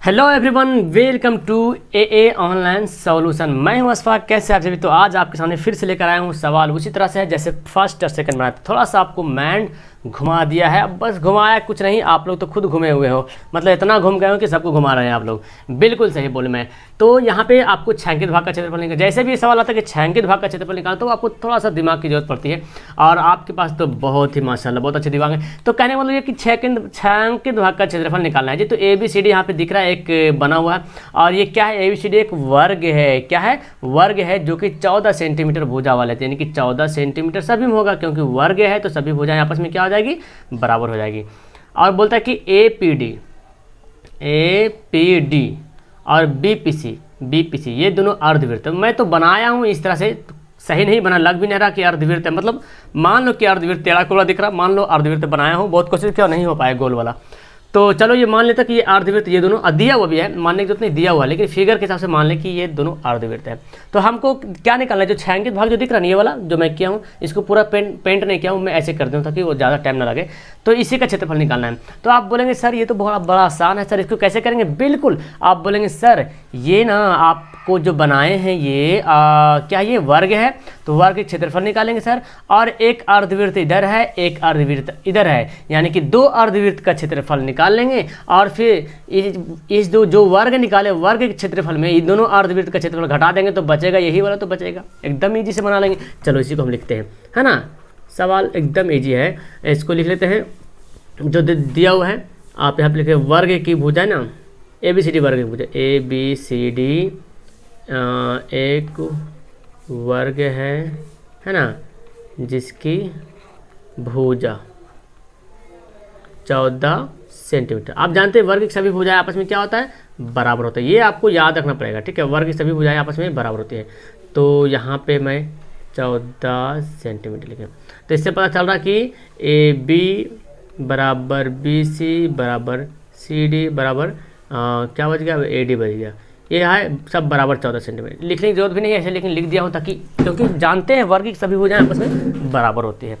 Hello everyone, welcome to a online solution. मैं हूं अशफाक। कैसे आप सभी? तो आज आपके सामने फिर से लेकर आया हूं सवाल उसी तरह से है जैसे फर्स्ट और सेकंड बनाया। थोड़ा सा आपको माइंड घुमा दिया है, अब बस घुमाया कुछ नहीं, आप लोग तो खुद घूमे हुए हो, मतलब इतना घूम गए हो कि सबको घुमा रहे हैं आप लोग। बिल्कुल सही बोले मैं। तो यहाँ पे आपको छायांकित भाग का क्षेत्रफल निकालना, जैसे भी सवाल आता है कि छायांकित भाग का क्षेत्रफल निकालना, तो आपको थोड़ा सा दिमाग की जरूरत पड़ती है और आपके पास तो बहुत ही माशाल्लाह बहुत अच्छे दिमाग है। तो कहने का मतलब ये कि छायांकित भाग का क्षेत्रफल निकालना है जी। तो ए बी सी डी यहाँ पे दिख रहा है, एक बना हुआ है और ये क्या है, ए बी सी डी एक वर्ग है। क्या है? वर्ग है, जो कि 14 सेंटीमीटर भुजा वाले थे, यानी कि 14 सेंटीमीटर सभी में होगा, क्योंकि वर्ग है तो सभी भुजाएं आपस में क्या हो जाएगी, बराबर हो जाएगी। और बोलता है कि ए पी डी और बी पी सी ये दोनों अर्धवृत्त। मैं तो बनाया हूँ इस तरह से, सही नहीं बना, लग भी नहीं रहा कि अर्धवृत्त है, मतलब मान लो कि अर्धवृत्त टेढ़ा कोड़ा दिख रहा, मान लो अर्धवृत्त बनाया हूँ, बहुत कोशिश किया नहीं हो पाया गोल वाला। तो चलो ये मान लेते कि ये अर्धवृत्त, ये दोनों दिया हुआ भी है, मानने की जरूरत नहीं, दिया हुआ है, लेकिन फिगर के हिसाब से मान लें कि ये दोनों अर्धवृत्त है। तो हमको क्या निकालना है? जो छायांकित भाग जो दिख रहा है, ये वाला जो मैं किया हूँ, इसको पूरा पेंट नहीं किया हूँ, मैं ऐसे कर दूँ ताकि वो ज़्यादा टाइम ना लगे। तो इसी का क्षेत्रफल निकालना है। तो आप बोलेंगे सर ये तो बहुत बड़ा आसान है सर, इसको कैसे करेंगे? बिल्कुल, आप बोलेंगे सर ये ना आपको जो बनाए हैं ये क्या ये वर्ग है, तो वर्ग के क्षेत्रफल निकालेंगे सर, और एक अर्धवृत्त इधर है, एक अर्धवृत्त इधर है, यानी कि दो अर्धवृत्त का क्षेत्रफल निकाल लेंगे और फिर इस दो जो वर्ग निकाले वर्ग के क्षेत्रफल में इन दोनों अर्धवृत्त का क्षेत्रफल घटा देंगे तो बचेगा यही वाला, तो बचेगा। एकदम ईजी से बना लेंगे। चलो इसी को हम लिखते हैं, है ना। सवाल एकदम ईजी है, इसको लिख लेते हैं जो दिया हुआ है। आप यहाँ पे लिखे वर्ग की भुजा है ना, ए बी सी डी वर्ग की भुजा, ए बी सी डी एक वर्ग है ना, जिसकी भुजा 14 सेंटीमीटर। आप जानते हैं वर्ग की सभी भुजाएं आपस में क्या होता है, बराबर होता है। ये आपको याद रखना पड़ेगा, ठीक है। वर्ग की सभी भुजाएं आपस में बराबर होती है। तो यहाँ पे मैं 14 सेंटीमीटर लिखे, तो इससे पता चल रहा कि ए बी बराबर बी सी बराबर सी डी बराबर क्या बच गया, ए डी बच गया। ये है सब बराबर 14 सेंटीमीटर। लिखने की जरूरत भी नहीं है ऐसे, लेकिन लिख दिया हूँ ताकि, क्योंकि जानते हैं वर्ग की सभी भुजाएं आपस में बराबर होती है।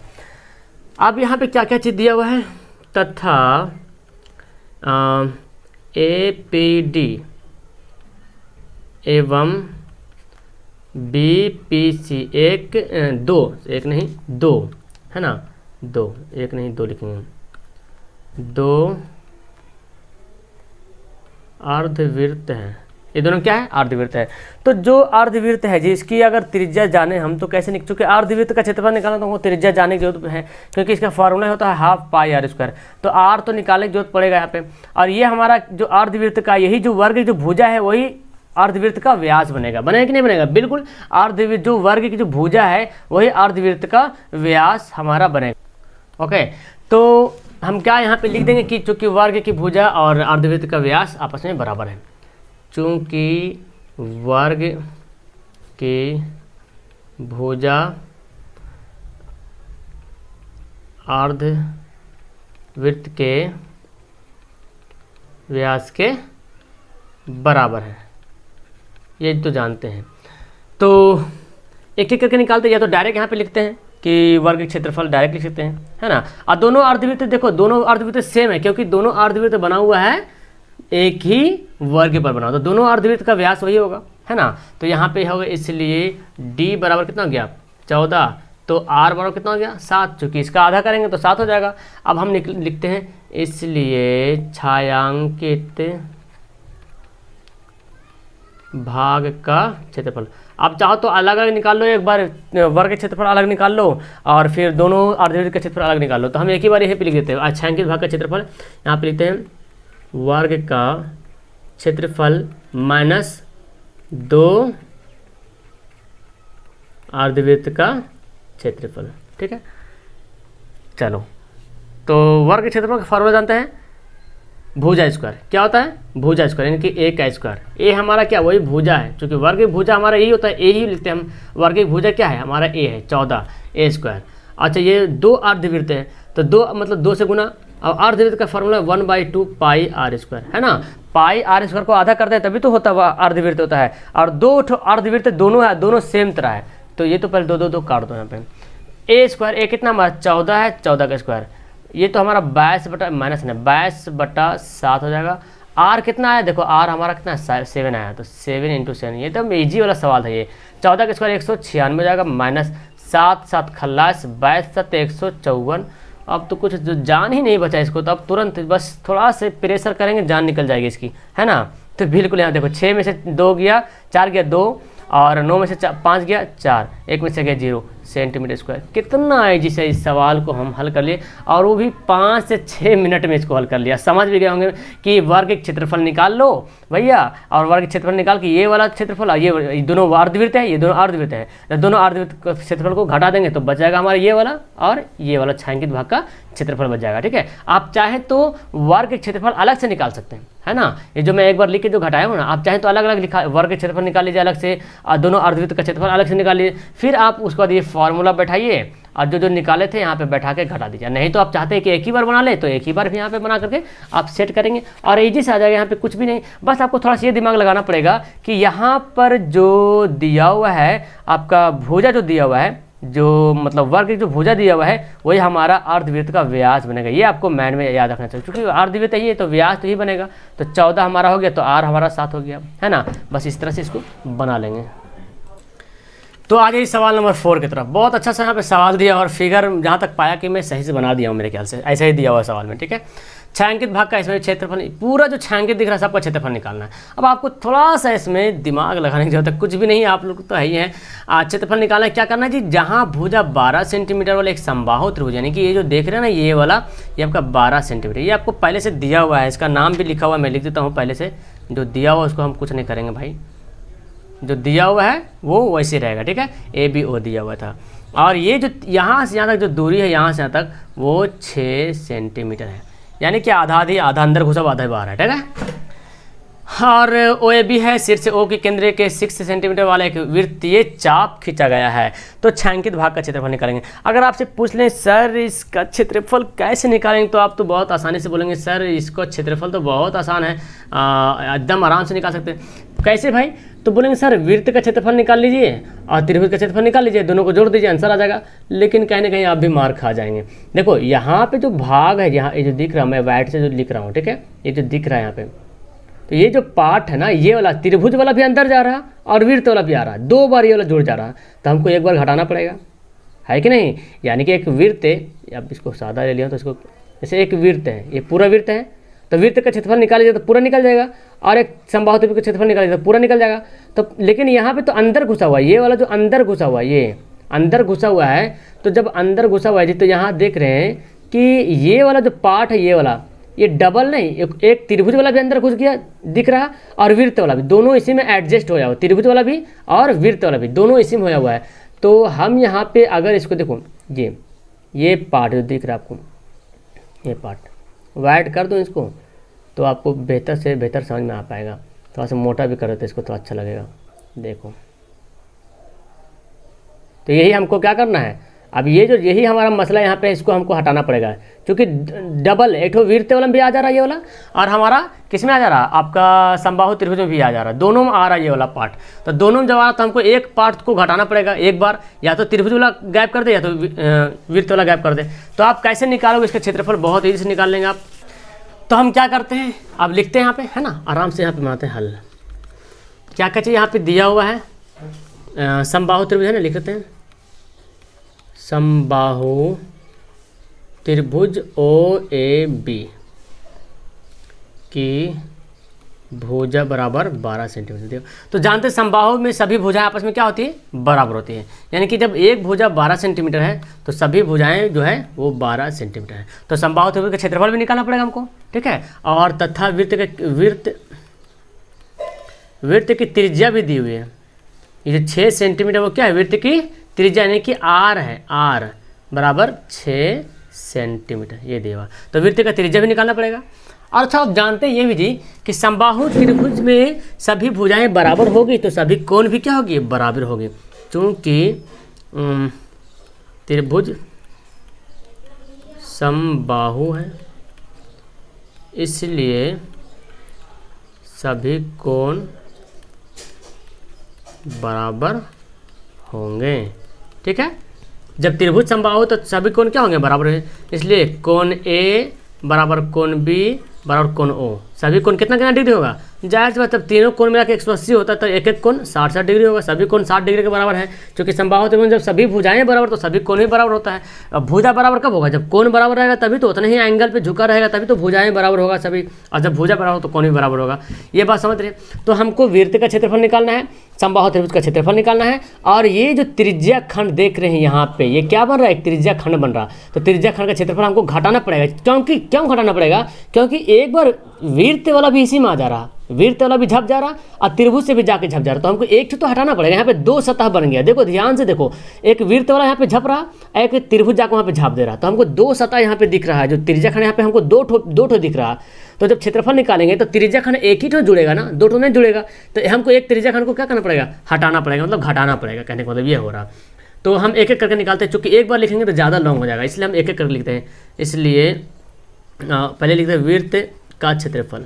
अब यहाँ पे क्या क्या चीज़ दिया हुआ है, तथा ए पी डी एवं बी पी सी एक नहीं दो, है ना, दो, एक नहीं दो लिखेंगे, दो अर्धवृत्त है। ये दोनों क्या है, अर्धवृत्त है। तो जो अर्धवृत्त है जिसकी अगर त्रिज्या जाने हम, तो कैसे चूंकि अर्धवृत्त का क्षेत्रफल निकालना तो हमको त्रिज्या जाने की जरूरत है, क्योंकि इसका फॉर्मूला होता है हाफ पाई आर स्क्वायर। तो आर तो निकालने की जरूरत पड़ेगा यहाँ पे, और ये हमारा जो अर्धवृत्त का यही जो वर्ग जो भुजा है वही अर्धवृत्त का व्यास बनेगा। बनेगा कि नहीं बनेगा? बिल्कुल, अर्धवृत्त जो वर्ग की जो भुजा है वही अर्धवृत्त का व्यास हमारा बनेगा। ओके, तो हम क्या यहाँ पे लिख देंगे कि चूंकि वर्ग की भुजा और अर्धवृत्त का व्यास आपस में बराबर है, चूंकि वर्ग की भुजा अर्धवृत्त के व्यास के बराबर है, ये तो जानते हैं। तो एक एक करके निकालते, या तो डायरेक्ट यहाँ पे लिखते हैं कि वर्ग के क्षेत्रफल डायरेक्ट लिख सकते हैं, है ना। और दोनों अर्धवृत्त देखो, दोनों अर्धवृत्त सेम है, क्योंकि दोनों अर्धवृत्त बना हुआ है एक ही वर्ग पर बना, तो दोनों अर्धवृत्त का व्यास वही होगा, है ना। तो यहाँ पे होगा, इसलिए d बराबर कितना हो गया, 14, तो r बराबर कितना हो गया, 7। चूँकि इसका आधा करेंगे तो 7 हो जाएगा। अब हम लिखते हैं, इसलिए छायांकित भाग का क्षेत्रफल। आप चाहो तो अलग अलग निकाल लो, एक बार वर्ग के क्षेत्रफल अलग निकाल लो और फिर दोनों अर्धवृत्त का क्षेत्रफल अलग निकाल लो। तो हम एक ही बार यहीं पे लिख देते हैं छायांकित भाग का क्षेत्रफल। यहाँ पे लिखते हैं वर्ग का क्षेत्रफल माइनस 2 अर्धवृत्त का क्षेत्रफल, ठीक है। चलो, तो वर्ग के क्षेत्रफल का फॉर्मूला जानते हैं, भुजा स्क्वायर। क्या होता है, भुजा स्क्वायर, यानी कि ए का स्क्वायर। ए हमारा क्या, वही भुजा है, क्योंकि वर्ग की भुजा हमारा यही होता है, ए ही लिखते हैं हम। वर्ग की भुजा क्या है हमारा, ए है, 14 ए स्क्वायर। अच्छा, ये दो अर्धवृत्त है, तो दो मतलब 2 से गुना। अब अर्धवृत्त का फॉर्मूला 1/2 पाई आर स्क्वायर, है ना। पाई आर स्क्वायर को आधा करते हैं तभी तो होता है अर्धवृत्त होता है, और दो अर्धवृत्त दोनों है, दोनों सेम तरह है। तो ये तो पहले दो दो दो काट दो यहाँ पे। ए स्क्वायर, ए कितना हमारा 14 है, 14 का स्क्वायर, ये तो हमारा 22 बटा माइनस है 22/7 हो जाएगा। आर कितना आया, देखो आर हमारा कितना 7 आया, तो 7 इंटू 7, ये तो ईजी वाला सवाल था ये। 14 का स्क्वायर 196 हो जाएगा, माइनस 7 7 खल्लास 22 7 154। अब तो कुछ जो जान ही नहीं बचा इसको, तो अब तुरंत बस थोड़ा से प्रेशर करेंगे जान निकल जाएगी इसकी, है ना। तो बिल्कुल यहाँ देखो 6 में से 2 गया, 4 गया 2, और 9 में से 5 गया 4, 1 में से गया 0 सेंटीमीटर स्क्वायर। कितना ईजी से इस सवाल को हम हल कर लिए, और वो भी 5 से 6 मिनट में इसको हल कर लिया। समझ भी गए होंगे कि वर्ग के क्षेत्रफल निकाल लो भैया, और वर्ग के क्षेत्रफल निकाल के ये वाला क्षेत्रफल, ये दोनों अर्धवृत्त है, ये दोनों अर्धवृत्त है, जब दोनों अर्धवृत्त के क्षेत्रफल को घटा देंगे तो बच जाएगा हमारा ये वाला, और ये वाला छायांकित भाग का क्षेत्रफल बच जाएगा। ठीक है, आप चाहे तो वर्ग के क्षेत्रफल अलग से निकाल सकते हैं, है ना। ये जो मैं एक बार लिख के जो घटाया हूँ ना, आप चाहे तो अलग अलग लिखा वर्ग के क्षेत्रफल निकाल लीजिए अलग से, दोनों अर्धवृत्त का क्षेत्रफल अलग से निकाल लीजिए, फिर आप उसके बाद ये फॉर्मूला बैठाइए और जो जो निकाले थे यहाँ पे बैठा के घटा दीजिए। नहीं तो आप चाहते हैं कि एक ही बार बना ले, तो एक ही बार भी यहाँ पे बना करके आप सेट करेंगे और ईजी से आ जाएगा। यहाँ पे कुछ भी नहीं, बस आपको थोड़ा सा ये दिमाग लगाना पड़ेगा कि यहाँ पर जो दिया हुआ है आपका भुजा, जो दिया हुआ है, जो मतलब वर्ग जो भुजा दिया हुआ है वही हमारा अर्धवृत्त का व्यास बनेगा। ये आपको माइंड में याद रखना चाहिए, क्योंकि अर्धवृत्त है ये, तो व्यास तो ही बनेगा। तो 14 हमारा हो गया, तो आर हमारा 7 हो गया, है ना। बस इस तरह से इसको बना लेंगे। तो आ जाइए सवाल नंबर 4 की तरफ। बहुत अच्छा सा यहाँ पे सवाल दिया और फिगर जहाँ तक पाया कि मैं सही से बना दिया हूँ, मेरे ख्याल से ऐसा ही दिया हुआ सवाल में। ठीक है, छायांकित भाग का इसमें क्षेत्रफल, पूरा जो छायांकित दिख रहा है सबका क्षेत्रफल निकालना है। अब आपको थोड़ा सा इसमें दिमाग लगाने की जरूरत है, कुछ भी नहीं, आप लोग तो है ही हैं। क्षेत्रफल निकालना है, क्या करना है जी, जहाँ भुजा 12 सेंटीमीटर वाला एक समबाहु त्रिभुज, यानी कि ये जो देख रहे हैं ना ये वाला, ये आपका 12 सेंटीमीटर, ये आपको पहले से दिया हुआ है, इसका नाम भी लिखा हुआ है, मैं लिख देता हूँ पहले से। जो दिया हुआ उसको हम कुछ नहीं करेंगे भाई, जो दिया हुआ है वो वैसे रहेगा। ठीक है, ABO दिया हुआ था, और ये जो यहाँ से यहाँ तक जो दूरी है, यहाँ से यहाँ तक वो 6 सेंटीमीटर है, यानी कि आधा आधी, आधा अंदर घुसा हुआ आधा बाहर है। ठीक है, और OAB है, शीर्ष से O के केंद्र के 6 सेंटीमीटर वाला एक वृत्तीय चाप खींचा गया है। तो छायांकित भाग का क्षेत्रफल निकालेंगे। अगर आपसे पूछ लें सर इसका क्षेत्रफल कैसे निकालेंगे, तो आप तो बहुत आसानी से बोलेंगे सर इसका क्षेत्रफल तो बहुत आसान है, एकदम आराम से निकाल सकते हैं। कैसे भाई, तो बोलेंगे सर वृत्त का क्षेत्रफल निकाल लीजिए और त्रिभुज का क्षेत्रफल निकाल लीजिए, दोनों को जोड़ दीजिए, आंसर आ जाएगा। लेकिन कहीं ना कहीं आप भी मार खा जाएंगे। देखो यहाँ पे जो भाग है, यहाँ ये जो दिख रहा है, मैं वाइट से जो लिख रहा हूँ, ठीक है, ये जो दिख रहा है यहाँ पे, तो ये जो पार्ट है ना, ये वाला त्रिभुज वाला भी अंदर जा रहा और वृत्त वाला भी आ रहा, 2 बार ये वाला जुड़ जा रहा, तो हमको एक बार घटाना पड़ेगा, है कि नहीं। यानी कि एक वृत्त है, अब इसको सादा ले लिया तो इसको, जैसे एक वृत्त है, ये पूरा वृत्त है, तो वृत्त का क्षेत्रफल निकाल लीजिए तो पूरा निकल जाएगा, और एक समबाहु त्रिभुज का क्षेत्रफल निकाल लीजिए तो पूरा निकल जाएगा। तो लेकिन यहाँ पे तो अंदर घुसा हुआ है, ये वाला जो अंदर घुसा हुआ है, ये अंदर घुसा हुआ है, तो जब अंदर घुसा हुआ है जी, तो यहाँ देख रहे हैं कि ये वाला जो पार्ट है, ये वाला, ये डबल नहीं, एक त्रिभुज वाला भी अंदर घुस गया दिख रहा, और वृत्त वाला भी, दोनों इसी में एडजस्ट हो जाओ, त्रिभुज वाला भी और वृत्त वाला भी दोनों इसी में होया हुआ है। तो हम यहाँ पे अगर इसको देखो, ये पार्ट जो दिख रहा है आपको, ये पार्ट वाइड कर दो इसको, तो आपको बेहतर से बेहतर समझ में आ पाएगा। थोड़ा सा मोटा भी कर देते इसको तो अच्छा लगेगा। देखो, तो यही हमको क्या करना है, अब ये जो यही हमारा मसला यहाँ पे, इसको हमको हटाना पड़ेगा, क्योंकि डबल एक वृत्त वाला भी आ जा रहा है ये वाला, और हमारा किस में आ जा रहा है, आपका समबाहु त्रिभुज में भी आ जा रहा है, दोनों में आ रहा है ये वाला पार्ट। तो दोनों में जब आ रहा, तो हमको एक पार्ट को घटाना पड़ेगा एक बार, या तो त्रिभुज वाला गैप कर दे या तो वृत्त वाला गैप कर दे। तो आप कैसे निकालोगे इसका क्षेत्रफल, बहुत ईजी से निकाल लेंगे आप। तो हम क्या करते हैं, अब लिखते हैं यहाँ पे, है ना, आराम से यहाँ पे बनाते हैं हल। क्या क्या चाहिए यहाँ पे दिया हुआ है, समबाहु त्रिभुज है ना, लिख लेते हैं समबाहु त्रिभुज OAB की भुजा बराबर 12 सेंटीमीटर। तो जानते हैं समबाहु में सभी भुजाएं आपस में क्या होती है, बराबर होती है, यानी कि जब एक भुजा 12 सेंटीमीटर है तो सभी भुजाएं जो है वो 12 सेंटीमीटर है। तो समबाहु त्रिभुज का क्षेत्रफल भी निकालना पड़ेगा हमको, ठीक है, और तथा वृत्त की त्रिज्या भी दी हुई है। ये जो 6 सेंटीमीटर वो क्या है, वृत्त की त्रिज्या, यानी कि R है, R बराबर 6 सेंटीमीटर, ये देवा। तो वृत्त का त्रिज्या भी निकालना पड़ेगा। और अच्छा, आप जानते हैं ये भी जी कि समबाहु त्रिभुज में सभी भुजाएं बराबर होगी, तो सभी कोण भी क्या होगी, बराबर होगी। क्योंकि त्रिभुज समबाहु है, इसलिए सभी कोण बराबर होंगे। ठीक है, जब त्रिभुज समबाहु तो सभी कोण क्या होंगे, बराबर है, इसलिए कोण A बराबर कोण B बराबर कोण ओ। सभी कोण कितना कितना डिग्री होगा, जाहिर सी बात जब तीनों कोण मिला के 180 होता है तो एक एक कोण 60 डिग्री होगा। सभी कोण 60 डिग्री के बराबर है, क्योंकि समबाहु त्रिभुज जब सभी भुजाएं बराबर तो सभी कोण भी बराबर होता है। अब भुजा बराबर कब होगा, जब कोण बराबर रहेगा तभी तो उतने ही एंगल पे झुका रहेगा, तभी तो भुजाएं बराबर होगा सभी, और जब भुजा बराबर हो तो कोण भी बराबर होगा। ये बात समझ रहे हैं। तो हमको वृत्त का क्षेत्रफल निकालना है, समबाहु त्रिभुज का क्षेत्रफल निकालना है, और ये जो त्रिज्या खंड देख रहे हैं यहाँ पे, ये क्या बन रहा है, एक त्रिज्या खंड बन रहा। तो त्रिज्या खंड का क्षेत्रफल हमको घटाना पड़ेगा, क्यों घटाना पड़ेगा, क्योंकि एक बार वृत्त वाला भी इसी में आ जा रहा, वृत्त वाला भी झप जा रहा और त्रिभुज से भी जाके झप जा रहा, तो हमको एक तो हटाना पड़ेगा। यहाँ पे दो सतह बन गया, देखो ध्यान से देखो, एक वृत्त वाला यहाँ पे झप रहा, एक त्रिभुज जाकर वहाँ पे झाप दे रहा, तो हमको दो सतह यहाँ पे दिख रहा है। जो त्रिज्या खंड यहाँ पे हमको दो ठो दिख रहा, तो जब क्षेत्रफल निकालेंगे तो त्रिज्या खंड एक ही ठो जुड़ेगा ना, दो ठो नहीं जुड़ेगा, तो हमको एक त्रिज्या खंड को क्या करना पड़ेगा, हटाना पड़ेगा, मतलब घटाना पड़ेगा, कहने का मतलब ये हो रहा। तो हम एक एक करके निकालते हैं, चूँकि एक बार लिखेंगे तो ज़्यादा लॉन्ग हो जाएगा, इसलिए हम एक एक करके लिखते हैं। इसलिए पहले लिखते हैं वृत्त का क्षेत्रफल।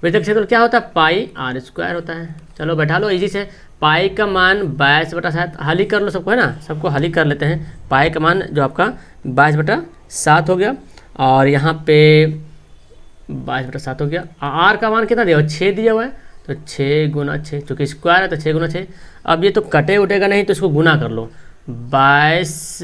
वृत्त का क्षेत्रफल क्या होता है, पाई आर स्क्वायर होता है। चलो बैठा लो इजी से, पाई का मान 22/7, हल ही कर लो सबको, है ना, सबको हल ही कर लेते हैं। पाई का मान जो आपका 22/7 हो गया, और यहाँ पे 22/7 हो गया। आर का मान कितना दिया हुआ, 6 दिया हुआ है, तो 6 × 6, चूँकि स्क्वायर है तो 6 × 6। अब ये तो कटे उठेगा नहीं, तो इसको गुना कर लो, 22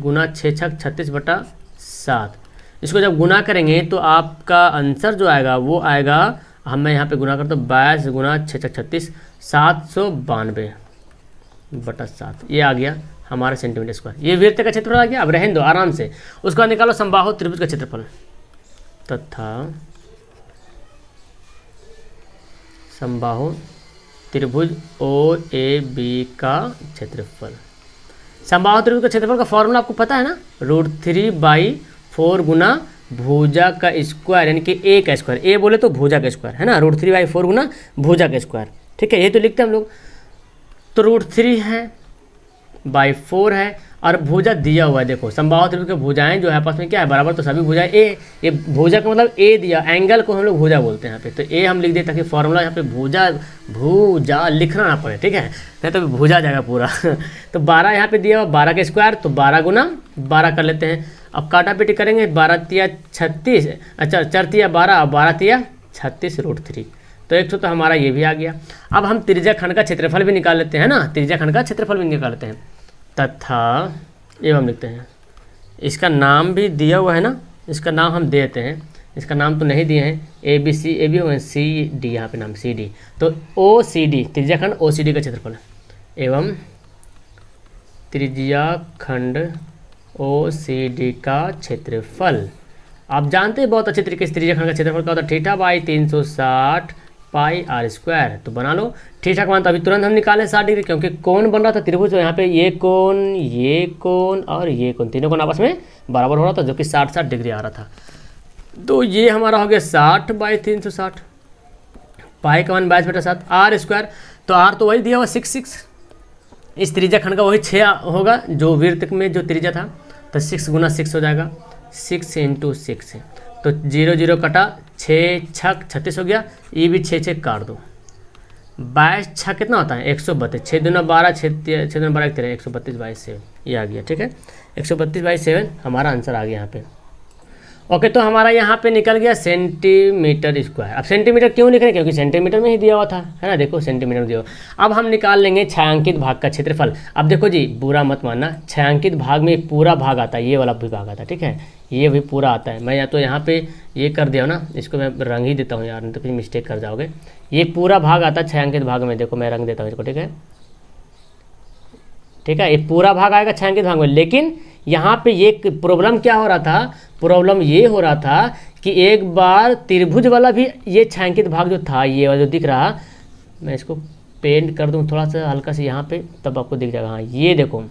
× 6 = 36/7। इसको जब गुना करेंगे तो आपका आंसर जो आएगा वो आएगा, मैं यहाँ पे गुना करता हूँ, 22 × 6 = 36, 792/7, ये आ गया हमारा सेंटीमीटर स्क्वायर। ये वृत्त का क्षेत्रफल आ गया। अब रहने दो आराम से, उसका निकालो समबाहु त्रिभुज का क्षेत्रफल तथा समबाहु त्रिभुज OAB का क्षेत्रफल। समबाहु त्रिभुज का क्षेत्रफल का फॉर्मूला आपको पता है ना, √3/4 गुना भुजा का स्क्वायर, यानी कि ए का स्क्वायर, ए बोले तो भुजा का स्क्वायर, है ना, √3/4 गुना भुजा का स्क्वायर। ठीक है, ये तो लिखते हैं हम लोग। तो √3 है, 4 है, और भुजा दिया हुआ है। देखो समबाहु त्रिभुज की भुजाएं जो है आपस में क्या है, बराबर, तो सभी भुजाएं ए, ये भुजा का मतलब ए दिया, एंगल को हम लोग भुजा बोलते हैं यहाँ पे, तो ए हम लिख दें ताकि फॉर्मूला यहाँ पे भुजा लिखना ना पड़े, ठीक है, नहीं तो भुजा जाएगा पूरा। तो 12 यहाँ पे दिया हुआ, 12 का स्क्वायर, तो 12 × 12 कर लेते हैं। अब काटा पीटी करेंगे, 12 × 36, अच्छा 4 × 12, 12 × 36 √3, तो 100 तो हमारा ये भी आ गया। अब हम त्रिज्या खंड का क्षेत्रफल भी निकाल लेते हैं ना, त्रिज्या खंड का क्षेत्रफल भी निकाल लेते हैं, तथा एवं लिखते हैं। इसका नाम भी दिया हुआ है ना, इसका नाम हम देते हैं, इसका नाम तो नहीं दिए हैं, ABC AB CD, यहाँ पे नाम CD, तो OCD त्रिज्या खंड OCD का क्षेत्रफल एवं त्रिज्या खंड OCD का क्षेत्रफल। आप जानते हैं बहुत अच्छे तरीके से त्रिज्या खंड का क्षेत्रफल का होता है θ/360 πr²। तो बना लो θ का मान, तो अभी तुरंत हम निकालें 60 डिग्री, क्योंकि कौन बन रहा था त्रिभुज, यहाँ पे ये कोण और ये कोण, तीनों कोण आपस में बराबर हो रहा था, जो कि 60 डिग्री आ रहा था। तो ये हमारा हो गया 60/360, पाई का मान 22/7, r², तो r तो वही दिया हुआ 6, इस त्रिज्या खंड का वही 6 होगा जो वृत्त में जो त्रिज्या था, तो 6 × 6 हो जाएगा, 6 × 6, तो 0 0 कटा, 6 6 36 हो गया, ये भी 6 6 काट दो, 22 6 कितना होता है 132, 6 दूना 12, 6 दूना 12 13, 132/7 ये आ गया। ठीक है, 132/7 हमारा आंसर आ गया यहाँ पे। ओके, तो हमारा यहाँ पे निकल गया सेंटीमीटर स्क्वायर। अब सेंटीमीटर क्यों लिख रहे हैं, क्योंकि सेंटीमीटर में ही दिया हुआ था, है ना, देखो सेंटीमीटर में दिया हुआ। अब हम निकाल लेंगे छायांकित भाग का क्षेत्रफल। अब देखो जी, बुरा मत मानना, छायांकित भाग में एक पूरा भाग आता है, ये वाला भी भाग आता है, ठीक है, ये भी पूरा आता है। मैं या तो यहाँ पे ये कर दिया ना, इसको मैं रंग ही देता हूँ यार, नहीं तो फिर मिस्टेक कर जाओगे। ये पूरा भाग आता है छायांकित भाग में, देखो मैं रंग देता हूँ इसको, ठीक है, ठीक है, ये पूरा भाग आएगा छायांकित भाग में। लेकिन यहाँ पे ये प्रॉब्लम क्या हो रहा था, प्रॉब्लम ये हो रहा था कि एक बार त्रिभुज वाला भी ये छायांकित भाग जो था, ये वाला जो दिख रहा, मैं इसको पेंट कर दूँ थोड़ा सा हल्का से यहाँ पे, तब आपको दिख जाएगा। हाँ, ये देखो,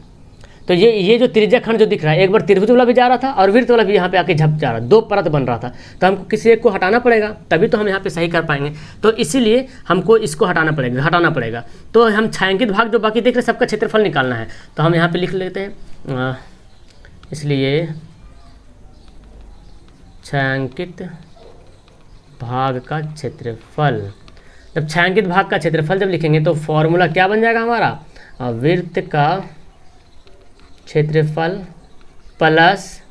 तो ये जो त्रिज्या खंड जो दिख रहा है, एक बार त्रिभुज वाला भी जा रहा था और वृत्त वाला भी यहाँ पे आके झप जा रहा, दो परत बन रहा था, तो हमको किसी एक को हटाना पड़ेगा, तभी तो हम यहाँ पे सही कर पाएंगे। तो इसीलिए हमको इसको हटाना पड़ेगा। तो हम छायांकित भाग जो बाकी देख रहे हैं सबका क्षेत्रफल निकालना है, तो हम यहाँ पे लिख लेते हैं, इसलिए छायांकित भाग का क्षेत्रफल। जब छायांकित भाग का क्षेत्रफल जब लिखेंगे तो फॉर्मूला क्या बन जाएगा हमारा, वृत्त का क्षेत्रफल प्लस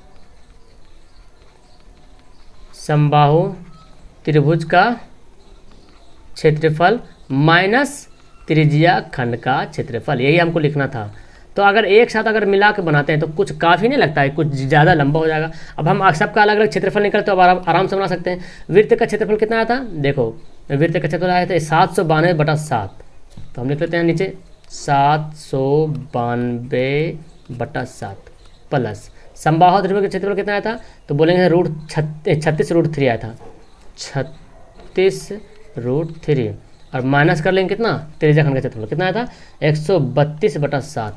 समबाहु त्रिभुज का क्षेत्रफल माइनस त्रिज्या खंड का क्षेत्रफल, यही हमको लिखना था। तो अगर एक साथ अगर मिला के बनाते हैं तो कुछ काफ़ी नहीं लगता है, कुछ ज़्यादा लंबा हो जाएगा। अब हम सबका अलग अलग क्षेत्रफल निकले तो अब आराम से बना सकते हैं। वृत्त का क्षेत्रफल कितना आया था, देखो वृत्त का क्षेत्रफल आया था 792/7, तो हम लिख लेते हैं नीचे 792/7 प्लस समबाहु त्रिभुज का क्षेत्रफल कितना आया था, तो बोलेंगे √36 आया था, 36√3 और माइनस कर लेंगे कितना, त्रिज्या खंड का क्षेत्रफल कितना आया था 132/7,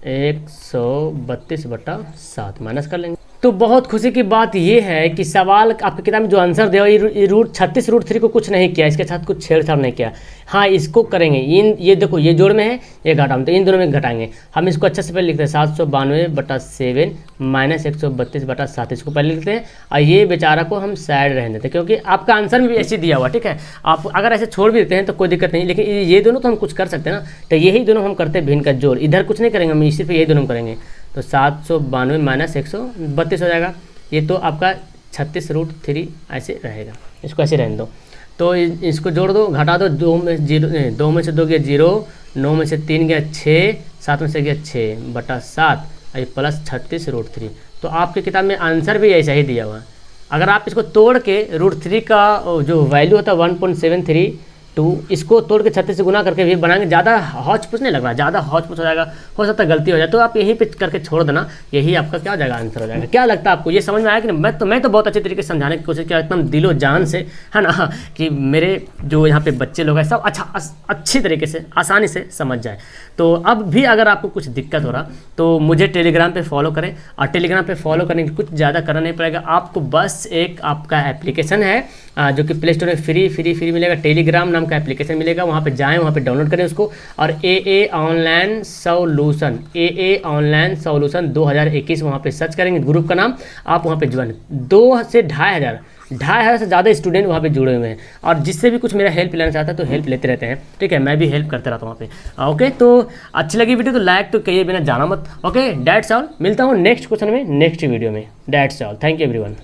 132/7 माइनस कर लेंगे। तो बहुत खुशी की बात ये है कि सवाल आपकी किताब में जो आंसर दिया ये √36√3 को कुछ नहीं किया, इसके साथ कुछ छेड़छाड़ नहीं किया। हाँ इसको करेंगे, ये देखो ये जोड़ में है ये घटा में, तो इन दोनों में घटाएंगे। हम इसको अच्छे से पहले लिखते हैं 792/7 माइनस 132/7, इसको पहले लिखते हैं और ये बेचारा को हम साइड रहने देते हैं क्योंकि आपका आंसर में भी ऐसे दिया हुआ, ठीक है। आप अगर ऐसे छोड़ भी देते हैं तो कोई दिक्कत नहीं, लेकिन ये दोनों तो हम कुछ कर सकते हैं ना, तो यही दोनों हम करते हैं भिन्न का जोड़, इधर कुछ नहीं करेंगे हम, सिर्फ यही दोनों करेंगे। तो 792 माइनस 132 हो जाएगा, ये तो आपका 36√3 ऐसे रहेगा, इसको ऐसे रहने दो। तो इसको जोड़ दो, घटा दो, 2 में 2 गया 0, 9 में से 3 गया 6, 7 में से गया 6/7 और प्लस 36√3। तो आपकी किताब में आंसर भी ऐसा ही दिया हुआ है। अगर आप इसको तोड़ के √3 का जो वैल्यू होता है 1.732, इसको तोड़ के 36 से गुना करके भी बनाएंगे, ज़्यादा हौच पुछ नहीं लग रहा, ज़्यादा हौच पुछ हो जाएगा, हो सकता है गलती हो जाए, तो आप यहीं पे करके छोड़ देना, यही आपका क्या हो जाएगा आंसर हो जाएगा। क्या लगता है आपको, ये समझ में आया कि नहीं? मैं तो बहुत अच्छे तरीके से समझाने की कोशिश किया, एकदम दिलो जान से, है ना, कि मेरे जो यहाँ पे बच्चे लोग हैं सब अच्छी तरीके से आसानी से समझ जाए। तो अब भी अगर आपको कुछ दिक्कत हो रहा तो मुझे टेलीग्राम पे फॉलो करें, और टेलीग्राम पे फॉलो करने के कुछ ज़्यादा करना नहीं पड़ेगा आपको, बस एक आपका एप्लीकेशन है जो कि प्ले स्टोर में फ्री मिलेगा, टेलीग्राम नाम का एप्लीकेशन मिलेगा, वहाँ पे जाएं, वहाँ पे डाउनलोड करें उसको, और AA ऑनलाइन सॉल्यूशन 2021 वहाँ पे सर्च करेंगे, ग्रुप का नाम, आप वहाँ पे ज्वाइन, 2 से 2,500 से ज़्यादा स्टूडेंट वहाँ पे जुड़े हुए हैं, और जिससे भी कुछ मेरा हेल्प लेना चाहता है तो हेल्प लेते रहते हैं, ठीक है, मैं भी हेल्प करते रहता हूँ वहाँ पे। ओके, तो अच्छी लगी वीडियो तो लाइक तो किए बिना जाना मत। ओके, दैट्स ऑल, मिलता हूँ नेक्स्ट क्वेश्चन में नेक्स्ट वीडियो में। That's all, thank you everyone.